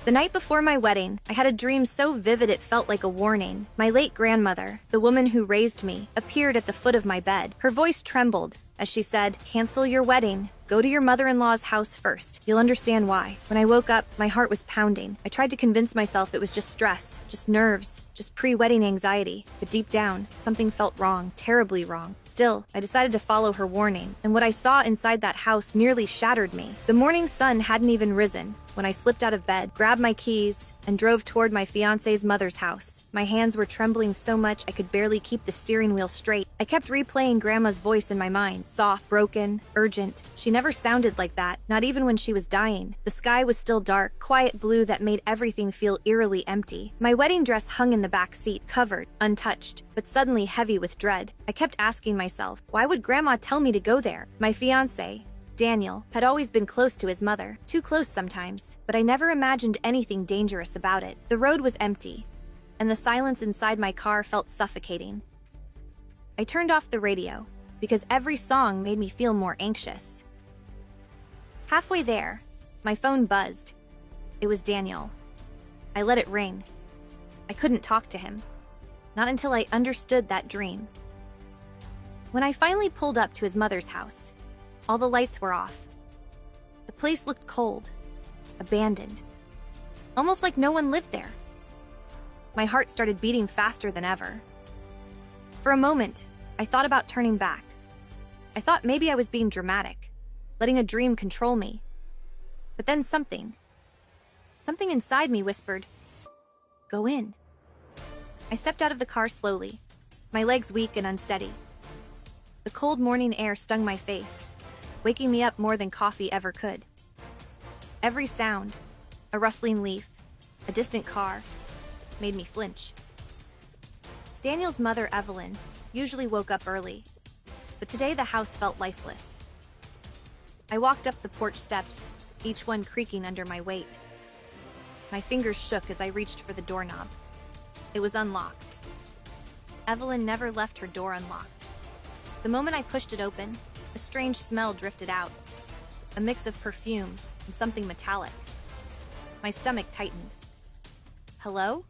The night before my wedding, I had a dream so vivid it felt like a warning. My late grandmother, the woman who raised me, appeared at the foot of my bed. Her voice trembled as she said, "Cancel your wedding. Go to your mother-in-law's house first. You'll understand why." When I woke up, my heart was pounding. I tried to convince myself it was just stress, just nerves, just pre-wedding anxiety. But deep down, something felt wrong, terribly wrong. Still, I decided to follow her warning, and what I saw inside that house nearly shattered me. The morning sun hadn't even risen when I slipped out of bed, grabbed my keys, and drove toward my fiancé's mother's house. My hands were trembling so much I could barely keep the steering wheel straight. I kept replaying Grandma's voice in my mind, soft, broken, urgent. She never sounded like that, not even when she was dying. The sky was still dark, quiet blue that made everything feel eerily empty. My wedding dress hung in the back seat, covered, untouched, but suddenly heavy with dread. I kept asking myself, why would Grandma tell me to go there? My fiancé, Daniel, had always been close to his mother, too close sometimes, but I never imagined anything dangerous about it. The road was empty, and the silence inside my car felt suffocating. I turned off the radio, because every song made me feel more anxious. Halfway there, my phone buzzed. It was Daniel. I let it ring. I couldn't talk to him, not until I understood that dream. When I finally pulled up to his mother's house, all the lights were off. The place looked cold, abandoned, almost like no one lived there. My heart started beating faster than ever. For a moment, I thought about turning back. I thought maybe I was being dramatic, letting a dream control me. But then something inside me whispered, "Go in." I stepped out of the car slowly, my legs weak and unsteady. The cold morning air stung my face, waking me up more than coffee ever could. Every sound, a rustling leaf, a distant car, made me flinch. Daniel's mother, Evelyn, usually woke up early, but today the house felt lifeless. I walked up the porch steps, each one creaking under my weight. My fingers shook as I reached for the doorknob. It was unlocked. Evelyn never left her door unlocked. The moment I pushed it open, a strange smell drifted out, a mix of perfume and something metallic. My stomach tightened. "Hello?"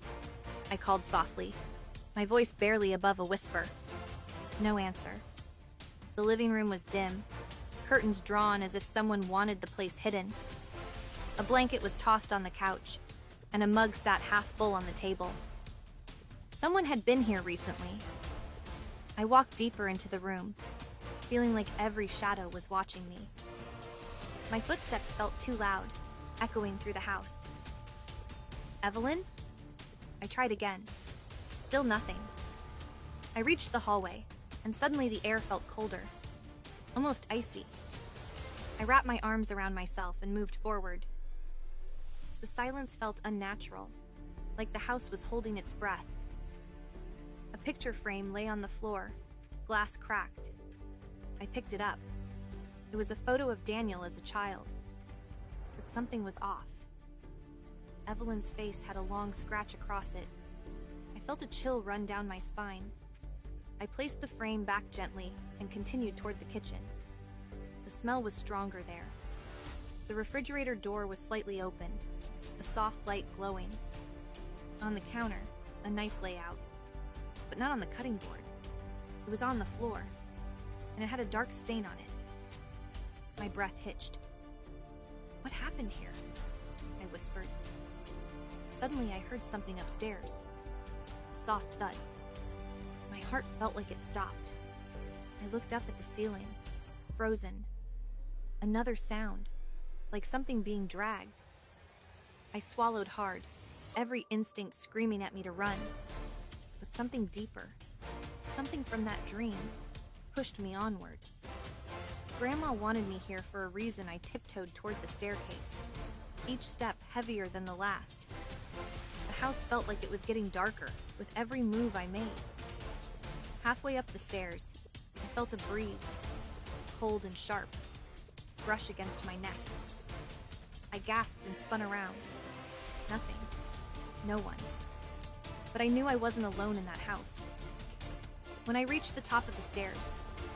I called softly, my voice barely above a whisper. No answer. The living room was dim, curtains drawn as if someone wanted the place hidden. A blanket was tossed on the couch, and a mug sat half full on the table. Someone had been here recently. I walked deeper into the room, feeling like every shadow was watching me. My footsteps felt too loud, echoing through the house. "Evelyn?" I tried again. Still nothing. I reached the hallway, and suddenly the air felt colder, almost icy. I wrapped my arms around myself and moved forward. The silence felt unnatural, like the house was holding its breath. A picture frame lay on the floor, glass cracked. I picked it up. It was a photo of Daniel as a child, but something was off. Evelyn's face had a long scratch across it. I felt a chill run down my spine. I placed the frame back gently and continued toward the kitchen. The smell was stronger there. The refrigerator door was slightly open, a soft light glowing. On the counter, a knife lay out, but not on the cutting board. It was on the floor, and it had a dark stain on it. My breath hitched. "What happened here?" I whispered. Suddenly I heard something upstairs. A soft thud. My heart felt like it stopped. I looked up at the ceiling, frozen. Another sound, like something being dragged. I swallowed hard, every instinct screaming at me to run. But something deeper, something from that dream, pushed me onward. Grandma wanted me here for a reason. I tiptoed toward the staircase, each step heavier than the last. The house felt like it was getting darker with every move I made. Halfway up the stairs, I felt a breeze, cold and sharp, brush against my neck. I gasped and spun around. Nothing. No one. But I knew I wasn't alone in that house. When I reached the top of the stairs,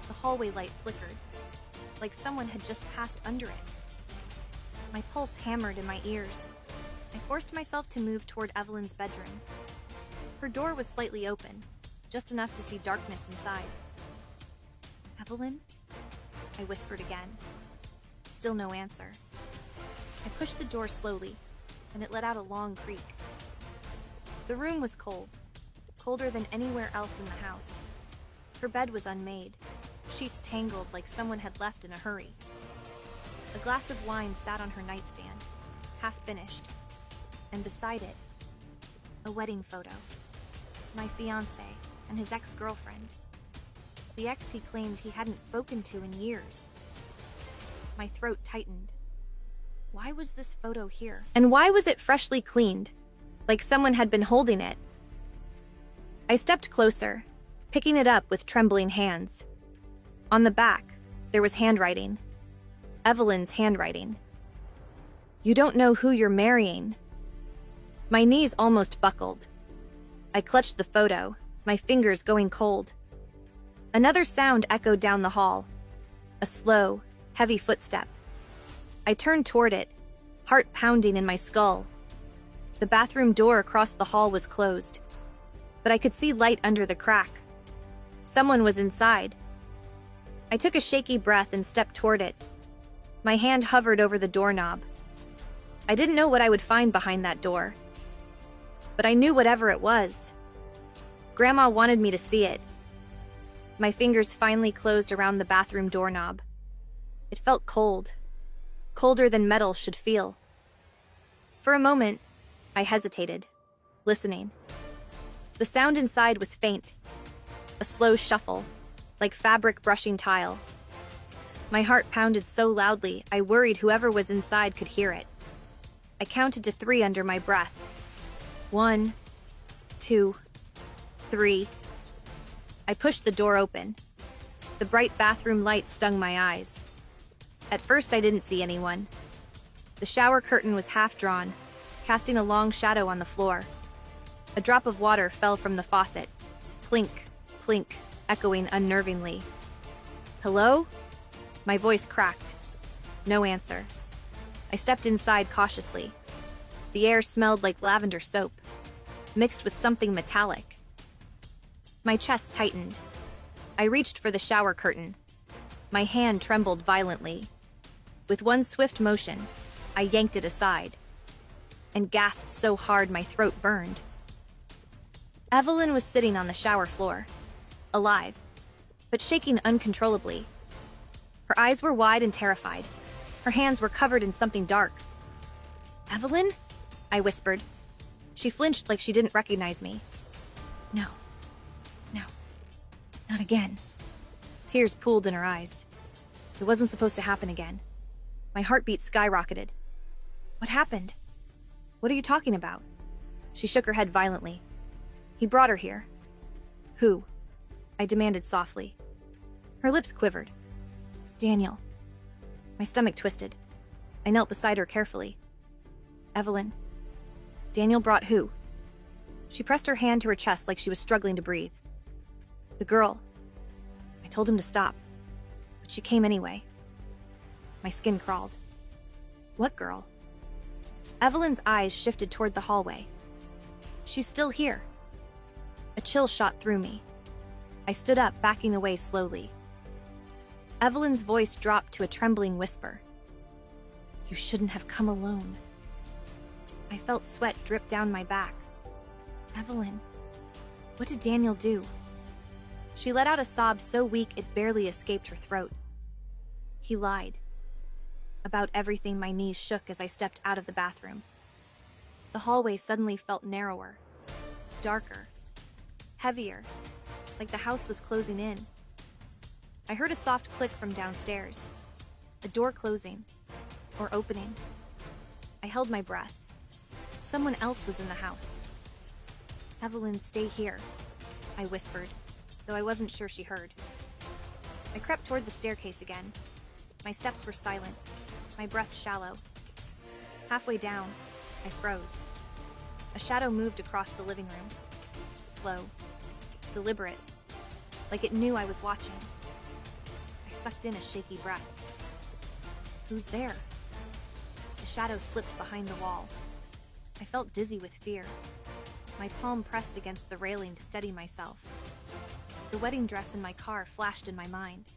the hallway light flickered, like someone had just passed under it. My pulse hammered in my ears. I forced myself to move toward Evelyn's bedroom. Her door was slightly open, just enough to see darkness inside. "Evelyn?" I whispered again. Still no answer. I pushed the door slowly, and it let out a long creak. The room was cold, colder than anywhere else in the house. Her bed was unmade, sheets tangled like someone had left in a hurry. A glass of wine sat on her nightstand, half finished, and beside it, a wedding photo. My fiancé and his ex-girlfriend. The ex he claimed he hadn't spoken to in years. My throat tightened. Why was this photo here? And why was it freshly cleaned, like someone had been holding it? I stepped closer, picking it up with trembling hands. On the back, there was handwriting. Evelyn's handwriting. "You don't know who you're marrying." My knees almost buckled. I clutched the photo, my fingers going cold. Another sound echoed down the hall. A slow, heavy footstep. I turned toward it, heart pounding in my skull. The bathroom door across the hall was closed, but I could see light under the crack. Someone was inside. I took a shaky breath and stepped toward it. My hand hovered over the doorknob. I didn't know what I would find behind that door, but I knew whatever it was. Grandma wanted me to see it. My fingers finally closed around the bathroom doorknob. It felt cold, colder than metal should feel. For a moment, I hesitated, listening. The sound inside was faint, a slow shuffle, like fabric brushing tile. My heart pounded so loudly, I worried whoever was inside could hear it. I counted to 3 under my breath. 1, 2, 3. I pushed the door open. The bright bathroom light stung my eyes. At first, I didn't see anyone. The shower curtain was half drawn, casting a long shadow on the floor. A drop of water fell from the faucet. Plink, plink, echoing unnervingly. "Hello?" My voice cracked. No answer. I stepped inside cautiously. The air smelled like lavender soap, mixed with something metallic. My chest tightened. I reached for the shower curtain. My hand trembled violently. With one swift motion, I yanked it aside, and gasped so hard my throat burned. Evelyn was sitting on the shower floor, alive, but shaking uncontrollably. Her eyes were wide and terrified. Her hands were covered in something dark. "Evelyn?" I whispered. She flinched like she didn't recognize me. No, not again." Tears pooled in her eyes. It wasn't supposed to happen again. My heartbeat skyrocketed. "What happened? What are you talking about?" She shook her head violently. "He brought her here." "Who?" I demanded softly. Her lips quivered. "Daniel." My stomach twisted. I knelt beside her carefully. "Evelyn, Daniel brought who?" She pressed her hand to her chest like she was struggling to breathe. "The girl. I told him to stop, but she came anyway." My skin crawled. "What girl?" Evelyn's eyes shifted toward the hallway. "She's still here." A chill shot through me. I stood up, backing away slowly. Evelyn's voice dropped to a trembling whisper. "You shouldn't have come alone." I felt sweat drip down my back. "Evelyn, what did Daniel do?" She let out a sob so weak it barely escaped her throat. "He lied." About everything. My knees shook as I stepped out of the bathroom. The hallway suddenly felt narrower, darker, heavier, like the house was closing in. I heard a soft click from downstairs, a door closing or opening. I held my breath. Someone else was in the house. "Evelyn, stay here," I whispered, though I wasn't sure she heard. I crept toward the staircase again. My steps were silent, my breath shallow. Halfway down, I froze. A shadow moved across the living room. Slow, deliberate, like it knew I was watching. I sucked in a shaky breath. Who's there? The shadow slipped behind the wall. I felt dizzy with fear. My palm pressed against the railing to steady myself. The wedding dress in my car flashed in my mind.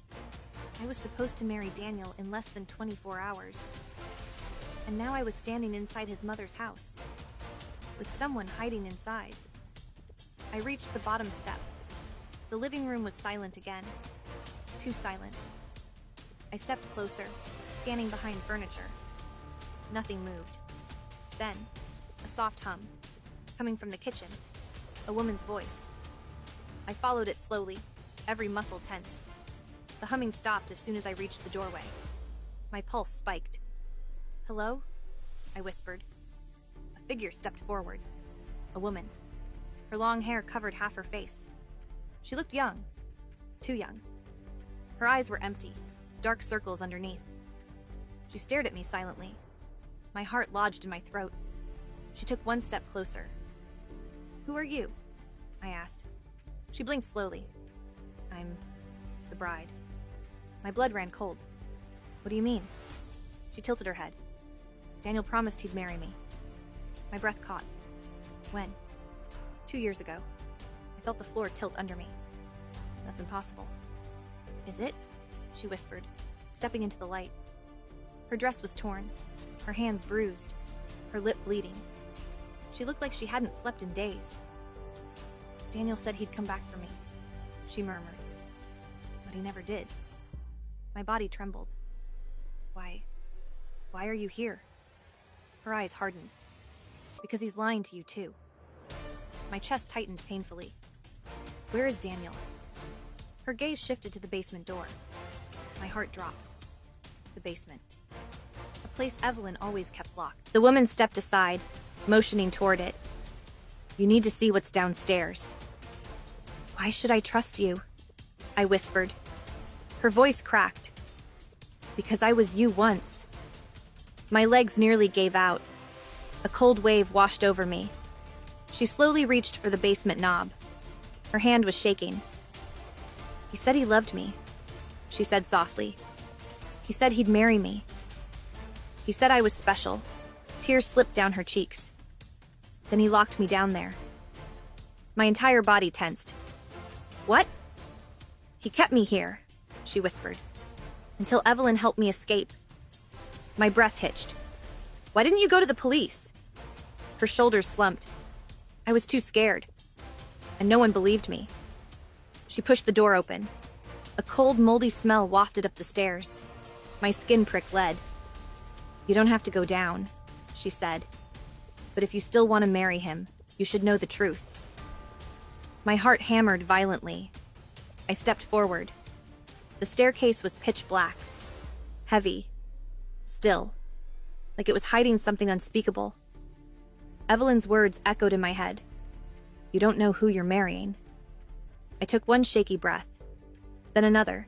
I was supposed to marry Daniel in less than 24 hours. And now I was standing inside his mother's house, with someone hiding inside. I reached the bottom step. The living room was silent again. Too silent. I stepped closer, scanning behind furniture. Nothing moved. Then, a soft hum, coming from the kitchen. A woman's voice. I followed it slowly, every muscle tense. The humming stopped as soon as I reached the doorway. My pulse spiked. "Hello?" I whispered. A figure stepped forward. A woman. Her long hair covered half her face. She looked young. Too young. Her eyes were empty, dark circles underneath. She stared at me silently. My heart lodged in my throat. She took one step closer. "Who are you?" I asked. She blinked slowly. "I'm the bride." My blood ran cold. "What do you mean?" She tilted her head. "Daniel promised he'd marry me." My breath caught. "When?" 2 years ago. I felt the floor tilt under me. "That's impossible." "Is it?" she whispered, stepping into the light. Her dress was torn, her hands bruised, her lip bleeding. She looked like she hadn't slept in days. "Daniel said he'd come back for me," she murmured. "But he never did." My body trembled. Why are you here?" Her eyes hardened. "Because he's lying to you too." My chest tightened painfully. "Where is Daniel?" Her gaze shifted to the basement door. My heart dropped. The basement. A place Evelyn always kept locked. The woman stepped aside, motioning toward it. "You need to see what's downstairs." "Why should I trust you?" I whispered. Her voice cracked. "Because I was you once." My legs nearly gave out. A cold wave washed over me. She slowly reached for the basement knob. Her hand was shaking. "He said he loved me," she said softly. "He said he'd marry me. He said I was special." Tears slipped down her cheeks. "Then he locked me down there." My entire body tensed. "What?" "He kept me here," she whispered, "until Evelyn helped me escape." My breath hitched. "Why didn't you go to the police?" Her shoulders slumped. "I was too scared. And no one believed me." She pushed the door open. A cold, moldy smell wafted up the stairs. My skin pricked lead. "You don't have to go down," she said. "But if you still want to marry him, you should know the truth." My heart hammered violently. I stepped forward. The staircase was pitch black. Heavy. Still. Like it was hiding something unspeakable. Evelyn's words echoed in my head. "You don't know who you're marrying." I took one shaky breath. Then another.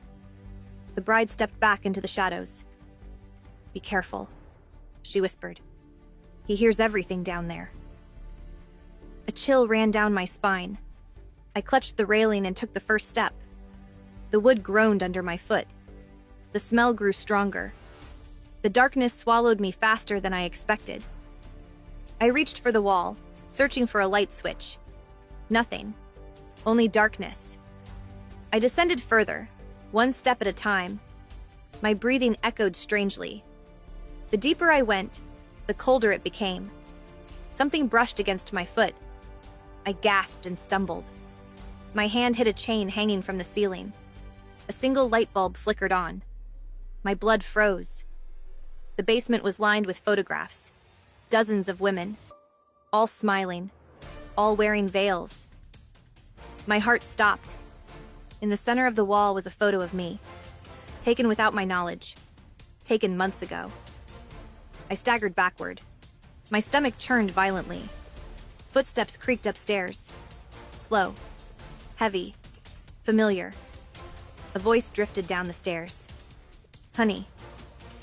The bride stepped back into the shadows. "Be careful," she whispered. "He hears everything down there." A chill ran down my spine. I clutched the railing and took the first step. The wood groaned under my foot. The smell grew stronger. The darkness swallowed me faster than I expected. I reached for the wall, searching for a light switch. Nothing. Only darkness. I descended further, one step at a time. My breathing echoed strangely. The deeper I went, the colder it became. Something brushed against my foot. I gasped and stumbled. My hand hit a chain hanging from the ceiling. A single light bulb flickered on. My blood froze. The basement was lined with photographs. Dozens of women. All smiling. All wearing veils. My heart stopped. In the center of the wall was a photo of me. Taken without my knowledge. Taken months ago. I staggered backward. My stomach churned violently. Footsteps creaked upstairs. Slow. Heavy. Familiar. A voice drifted down the stairs. "Honey,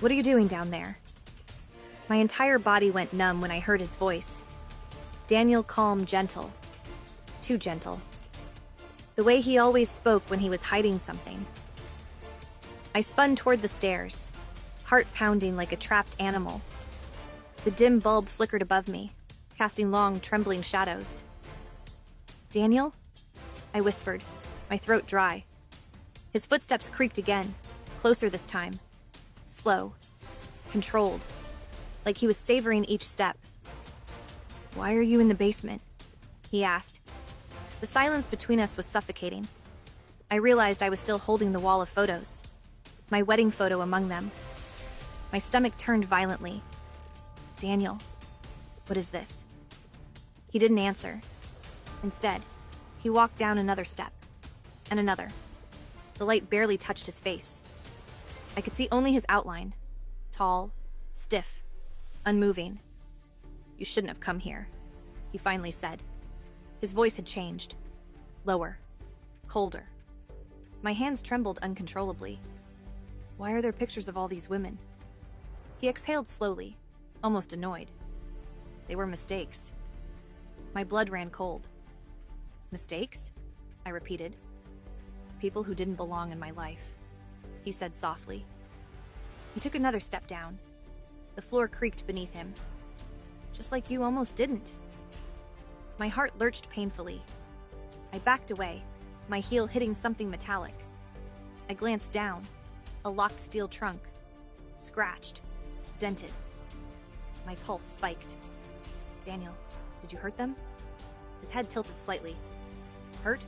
what are you doing down there?" My entire body went numb when I heard his voice. Daniel, calm, gentle. Too gentle. The way he always spoke when he was hiding something. I spun toward the stairs, heart pounding like a trapped animal. The dim bulb flickered above me, casting long, trembling shadows. "Daniel?" I whispered, my throat dry. His footsteps creaked again, closer this time. Slow, controlled, like he was savoring each step. "Why are you in the basement?" he asked. The silence between us was suffocating. I realized I was still holding the wall of photos, my wedding photo among them. My stomach turned violently. "Daniel, what is this?" He didn't answer. Instead, he walked down another step, and another. The light barely touched his face. I could see only his outline, tall, stiff, unmoving. "You shouldn't have come here," he finally said. His voice had changed. Lower, colder. My hands trembled uncontrollably. "Why are there pictures of all these women?" He exhaled slowly, almost annoyed. "They were mistakes." My blood ran cold. "Mistakes?" I repeated. "People who didn't belong in my life," he said softly. He took another step down. The floor creaked beneath him. "Just like you almost didn't." My heart lurched painfully. I backed away, my heel hitting something metallic. I glanced down, a locked steel trunk, scratched, dented. My pulse spiked. "Daniel, did you hurt them?" His head tilted slightly. "Hurt?"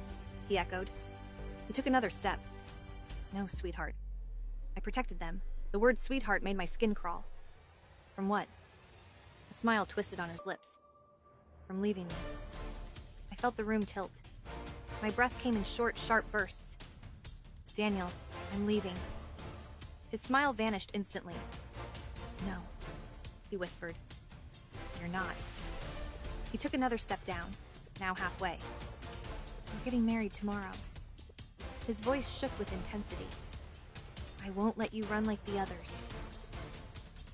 he echoed. He took another step. "No, sweetheart." I protected them. The word sweetheart made my skin crawl. "From what?" A smile twisted on his lips. "From leaving me." I felt the room tilt. My breath came in short, sharp bursts. "Daniel, I'm leaving." His smile vanished instantly. "No," he whispered. "You're not." He took another step down, now halfway. "We're getting married tomorrow." His voice shook with intensity. "I won't let you run like the others."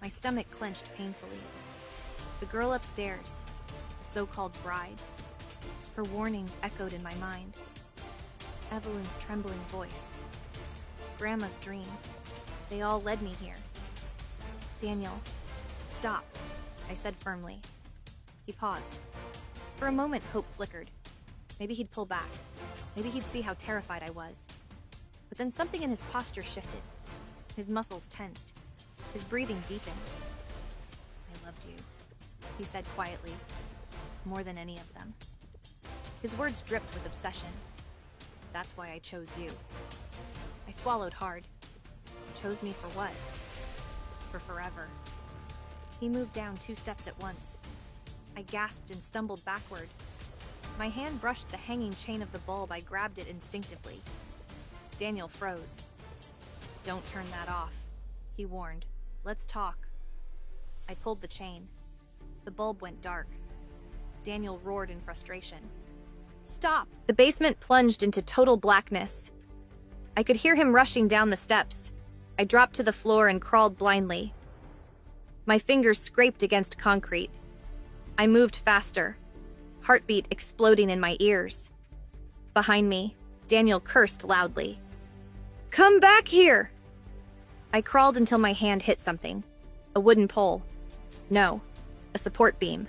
My stomach clenched painfully. The girl upstairs, the so-called bride. Her warnings echoed in my mind. Evelyn's trembling voice. Grandma's dream. They all led me here. "Daniel, stop," I said firmly. He paused. For a moment, hope flickered. Maybe he'd pull back. Maybe he'd see how terrified I was. But then something in his posture shifted. His muscles tensed. His breathing deepened. "I loved you," he said quietly. "More than any of them." His words dripped with obsession. "That's why I chose you." I swallowed hard. "Chose me for what?" "For forever." He moved down 2 steps at once. I gasped and stumbled backward. My hand brushed the hanging chain of the bulb. I grabbed it instinctively. Daniel froze. "Don't turn that off," he warned. "Let's talk." I pulled the chain. The bulb went dark. Daniel roared in frustration. "Stop!" The basement plunged into total blackness. I could hear him rushing down the steps. I dropped to the floor and crawled blindly. My fingers scraped against concrete. I moved faster, heartbeat exploding in my ears. Behind me, Daniel cursed loudly. "Come back here!" I crawled until my hand hit something. A wooden pole. No, a support beam.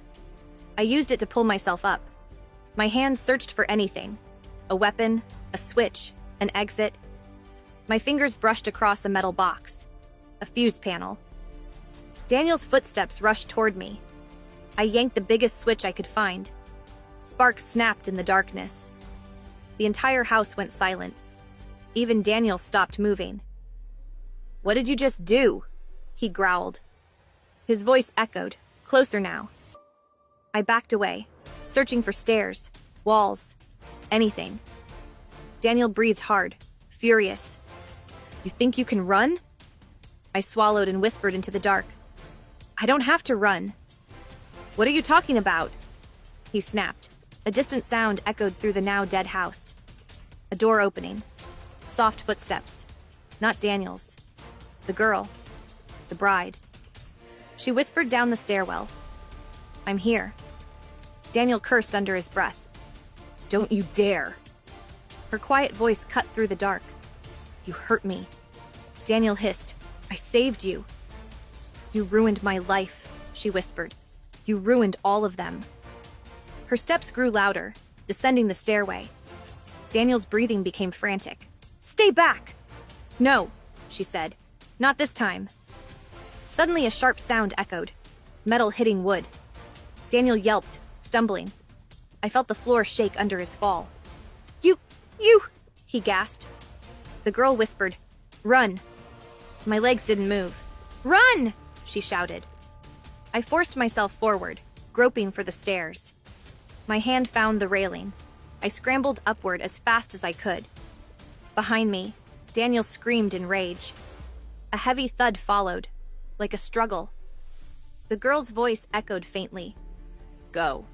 I used it to pull myself up. My hands searched for anything. A weapon, a switch, an exit. My fingers brushed across a metal box. A fuse panel. Daniel's footsteps rushed toward me. I yanked the biggest switch I could find. Sparks snapped in the darkness. The entire house went silent. Even Daniel stopped moving. "What did you just do?" he growled. His voice echoed, closer now. I backed away, searching for stairs, walls, anything. Daniel breathed hard, furious. "You think you can run?" I swallowed and whispered into the dark. "I don't have to run." "What are you talking about?" he snapped. A distant sound echoed through the now dead house. A door opening. Soft footsteps. Not Daniel's. The girl. The bride. She whispered down the stairwell. "I'm here." Daniel cursed under his breath. "Don't you dare." Her quiet voice cut through the dark. "You hurt me." Daniel hissed. "I saved you." "You ruined my life," she whispered. "You ruined all of them." Her steps grew louder, descending the stairway. Daniel's breathing became frantic. "Stay back!" "No," she said. "Not this time." Suddenly a sharp sound echoed, metal hitting wood. Daniel yelped, stumbling. I felt the floor shake under his fall. You, he gasped. The girl whispered, "Run." My legs didn't move. "Run!" she shouted. I forced myself forward, groping for the stairs. My hand found the railing. I scrambled upward as fast as I could. Behind me, Daniel screamed in rage. A heavy thud followed, like a struggle. The girl's voice echoed faintly. "Go."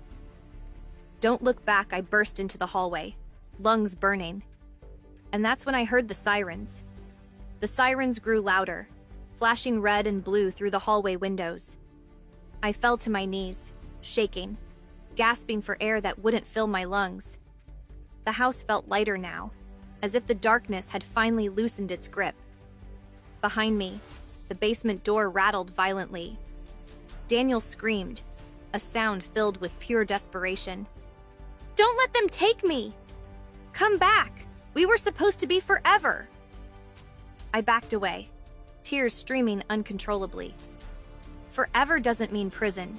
"Don't look back," I burst into the hallway, lungs burning. And that's when I heard the sirens. The sirens grew louder, flashing red and blue through the hallway windows. I fell to my knees, shaking, gasping for air that wouldn't fill my lungs. The house felt lighter now, as if the darkness had finally loosened its grip. Behind me, the basement door rattled violently. Daniel screamed, a sound filled with pure desperation. "Don't let them take me! Come back! We were supposed to be forever!" I backed away, tears streaming uncontrollably. "Forever doesn't mean prison,"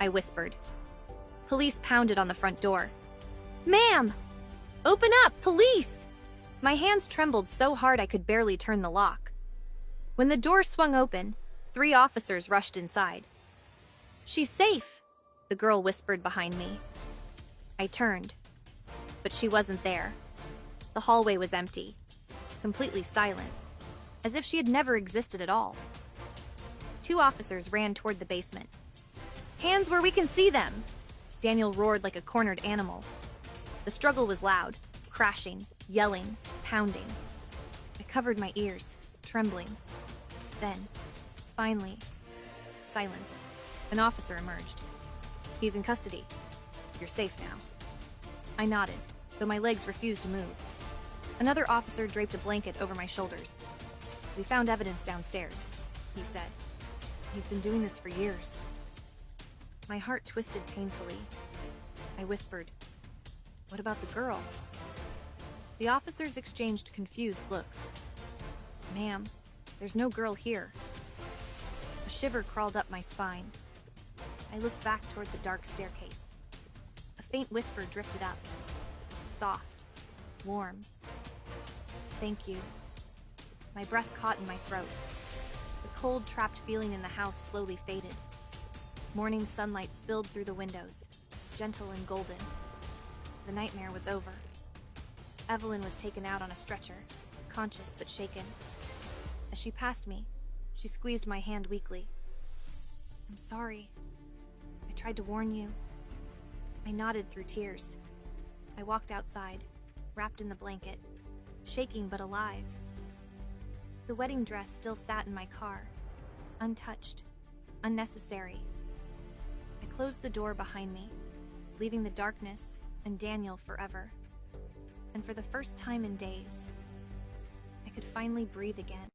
I whispered. Police pounded on the front door. "Ma'am! Open up! Police!" My hands trembled so hard I could barely turn the lock. When the door swung open, 3 officers rushed inside. "She's safe," the girl whispered behind me. I turned, but she wasn't there. The hallway was empty, completely silent, as if she had never existed at all. 2 officers ran toward the basement. "Hands where we can see them!" Daniel roared like a cornered animal. The struggle was loud, crashing, yelling, pounding. I covered my ears, trembling. Then, finally, silence. An officer emerged. "He's in custody. You're safe now." I nodded, though my legs refused to move. Another officer draped a blanket over my shoulders. "We found evidence downstairs," he said. "He's been doing this for years." My heart twisted painfully. I whispered, "What about the girl?" The officers exchanged confused looks. "Ma'am, there's no girl here." A shiver crawled up my spine. I looked back toward the dark staircase. A faint whisper drifted up. Soft, warm. "Thank you." My breath caught in my throat. The cold, trapped feeling in the house slowly faded. Morning sunlight spilled through the windows, gentle and golden. The nightmare was over. Evelyn was taken out on a stretcher, conscious but shaken. As she passed me, she squeezed my hand weakly. "I'm sorry. I tried to warn you." I nodded through tears. I walked outside, wrapped in the blanket, shaking but alive. The wedding dress still sat in my car, untouched, unnecessary. I closed the door behind me, leaving the darkness and Daniel forever. And for the first time in days, I could finally breathe again.